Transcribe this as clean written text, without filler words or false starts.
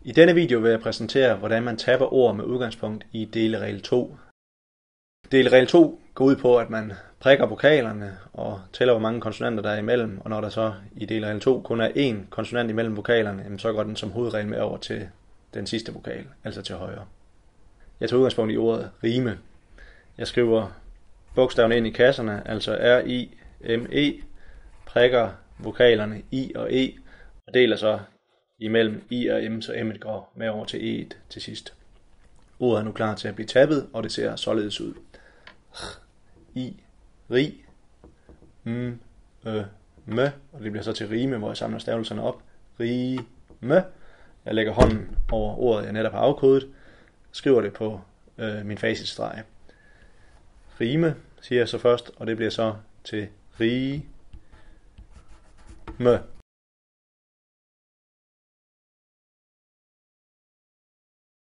I denne video vil jeg præsentere, hvordan man tapper ord med udgangspunkt i deleregel 2. Deleregel 2 går ud på, at man prikker vokalerne og tæller, hvor mange konsonanter der er imellem, og når der så i deleregel 2 kun er én konsonant imellem vokalerne, så går den som hovedregel med over til den sidste vokal, altså til højre. Jeg tager udgangspunkt i ordet rime. Jeg skriver bogstaven ind i kasserne, altså R-I-M-E, prikker vokalerne I og E, og deler så imellem I og M, så M'et går med over til E'et til sidst. Ordet er nu klar til at blive tappet, og det ser således ud. I, ri, mø, og det bliver så til rime, hvor jeg samler stavelserne op. Rime. Jeg lægger hånden over ordet, jeg netop har afkodet, skriver det på min facitstreg. Rime, siger jeg så først, og det bliver så til rime.